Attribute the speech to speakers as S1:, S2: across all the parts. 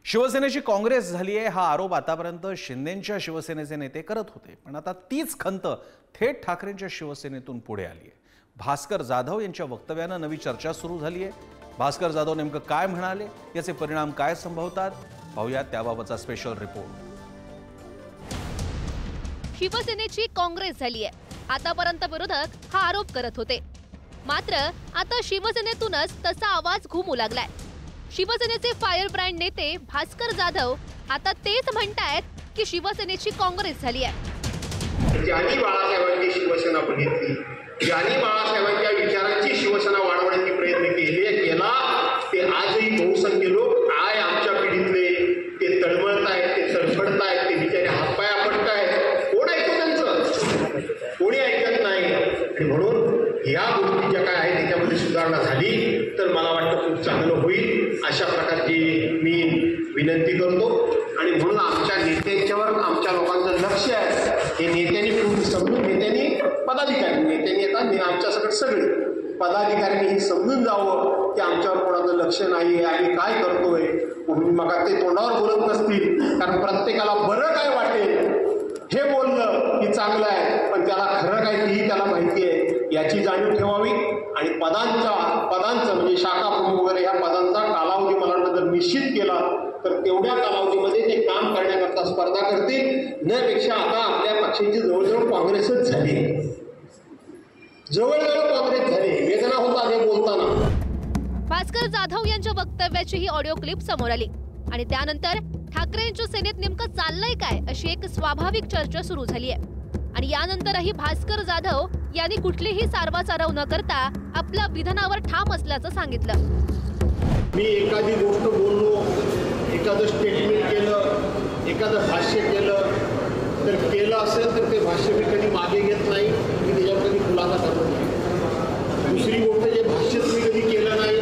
S1: शिवसेनेची काँग्रेस झाली आहे हा आरोप आतापर्यंत शिंदेंच्या शिवसेनेचे नेते करत होते, पण आता तीच खंत थेट ठाकरेंच्या शिवसेनेतून पुढे आली आहे। भास्कर जाधव यांच्या वक्तव्याने नवी चर्चा सुरू झाली आहे। भास्कर जाधव नेमकं काय म्हणाले, याचे परिणाम काय संभवतात, पाहूया त्याबाबतचा स्पेशल रिपोर्ट।
S2: शिवसेनेची काँग्रेस झाली आहे। आतापर्यंत विरोधक हा आरोप करत होते, मात्र आता शिवसेनेतूनच तसा आवाज घुमू लागलाय। शिवसेनेचे फायर ब्रँड नेते भास्कर जाधव आता तेच म्हणतायत की शिवसेनेची काँग्रेस झाली आहे।
S3: ज्यांनी बाळासाहेबांची शिवसेना बघितली, ज्यांनी बाळासाहेबांच्या विचारांची शिवसेना वाढवण्याचे प्रयत्न केला, ते आजही बहुसंख्य लोक आमच्या पिढीतले ते तळमळत आहेत, ते तडफडत आहेत, ते बिचारे हातपाया पडत आहेत। कोण ऐकतो त्यांचं? कोणी ऐकत नाही। आणि म्हणून या गोष्टी ज्या काय आहेत त्याच्यामध्ये सुधारणा झाली तर मला वाटतं खूप चांगलं होईल, अशा प्रकारची मी विनंती करतो। आणि म्हणून आमच्या नेत्यांच्यावर आमच्या लोकांचं लक्ष आहे। हे नेत्यांनी पूर्ण समजून, नेत्यांनी येतात आमच्यासकट सगळे पदाधिकाऱ्यांनी हे समजून जावं की आमच्यावर कोणाचं लक्ष नाही आहे, आम्ही काय करतोय। मग ते तोंडावर बोलत नसतील, कारण प्रत्येकाला बरं काय वाटेल हे बोललं की चांगलं आहे, पण त्याला खरं काय तेही त्याला माहिती आहे, याची जाणीव ठेवावी। आणि पदांचं म्हणजे शाखा प्रमुख वगैरे ह्या पदांचा कालावधी मला वाटतं जर निश्चित केला तर तेवढ्या कालावधीमध्ये ते काम करण्याकरता स्पर्धा करतील। त्यापेक्षा आता आपल्या पक्षाची जवळजवळ काँग्रेसच झाली, जवळजवळ काँग्रेस झाली, वेदना होता हे बोलताना।
S2: भास्कर जाधव यांच्या वक्तव्याची ही ऑडिओ क्लिप समोर आली आणि त्यानंतर ठाकरेंच्या सेनेत नेमकं चाललंय काय अशी एक स्वाभाविक चर्चा सुरू झाली आहे। आणि यानंतरही भास्कर जाधव यांनी कुठलीही सारवासारव न करता आपल्या विधानावर ठाम असल्याचं सांगितलं।
S3: मी एखादी गोष्ट बोललो, एखादं स्टेटमेंट केलं, एखादं भाष्य केलं असेल तर ते भाष्य मी कधी मागे घेत नाही, मी त्याच्यावर कधी खुलासा करत नाही। दुसरी गोष्ट जे भाष्य मी कधी केलं नाही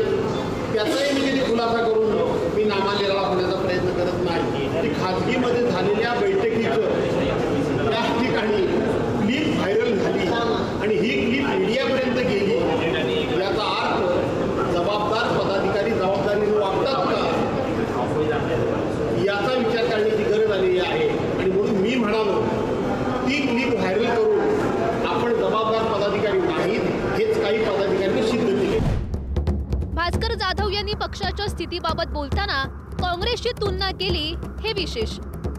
S3: त्याचाही मी कधी खुलासा करून मी नामालेला होण्याचा प्रयत्न करत नाही। ती खाजगीमध्ये झालेल्या बैठकीचं त्या ठिकाणी क्लिप व्हायरल झाली आणि ही क्लिप मीडियापर्यंत गेली, याचा अर्थ जबाबदार पदाधिकारी जबाबदारीने वागतात का याचा विचार करण्याची गरज आलेली आहे। आणि म्हणून मी म्हणालो ती क्लिप व्हायरल करून आपण जबाबदार पदाधिकारी नाहीत हेच काही पदाधिकाऱ्यांनी सिद्ध केले।
S2: भास्कर जाधव यांनी पक्षाच्या स्थितीबाबत बोलताना काँग्रेसची तुलना केली हे विशेष,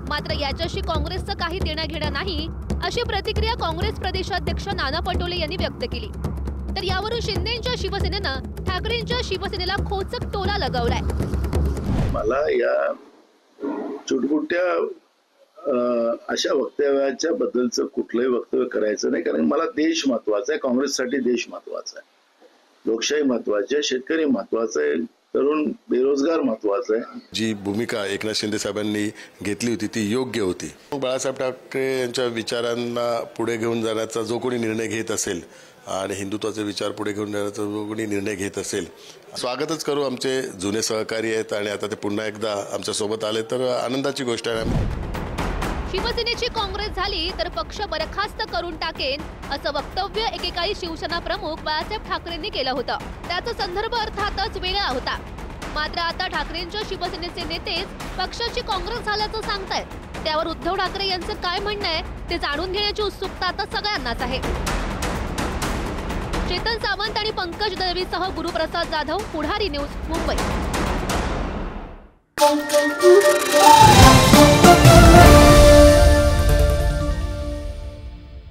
S2: मात्र याच्याशी काँग्रेसचं काही देणं घेणं नाही अशी प्रतिक्रिया काँग्रेस प्रदेशाध्यक्ष नाना पटोले यांनी व्यक्त केली। तर यावरून शिंदेंच्या शिवसेनेनं ठाकरेंच्या शिवसेनेला खोचक टोला लगावलाय।
S4: मला या चुटपुट्या अशा वक्तव्याच्या बद्दलचं कुठलंही वक्तव्य करायचं नाही, कारण मला देश महत्वाचा आहे, काँग्रेससाठी देश महत्वाचा आहे, लोकशाही महत्वाची आहे, शेतकरी महत्वाचा आहे, तरुण बेरोजगार महत्वाचा आहे।
S5: जी भूमिका एकनाथ शिंदे साहेबांनी घेतली होती ती योग्य होती। बाळासाहेब ठाकरे यांच्या विचारांना पुढे घेऊन जाण्याचा जो कोणी निर्णय घेत असेल आणि हिंदुत्वाचे विचार पुढे घेऊन जाण्याचा जो कोणी निर्णय घेत असेल, स्वागतच करू। आमचे जुने सहकारी आहेत आणि आता ते पुन्हा एकदा आमच्या सोबत आले तर आनंदाची गोष्ट आहे।
S2: शिवसेनेची काँग्रेस झाली तर पक्ष बरखास्त करून टाकेन असं वक्तव्य एकेकाळी शिवसेना प्रमुख बाळासाहेब ठाकरेंनी केलं होतं। त्याचा संदर्भ अर्थातच वेगळा होता, मात्र आता ठाकरेंच्या शिवसेनेचे नेतेच पक्षाची काँग्रेस झाल्याचं सांगतायत। त्यावर उद्धव ठाकरे यांचं काय म्हणणं आहे ते जाणून घेण्याची उत्सुकता आता सगळ्यांनाच आहे। चेतन सावंत आणि पंकज दळवीसह गुरुप्रसाद जाधव, पुढारी न्यूज, मुंबई।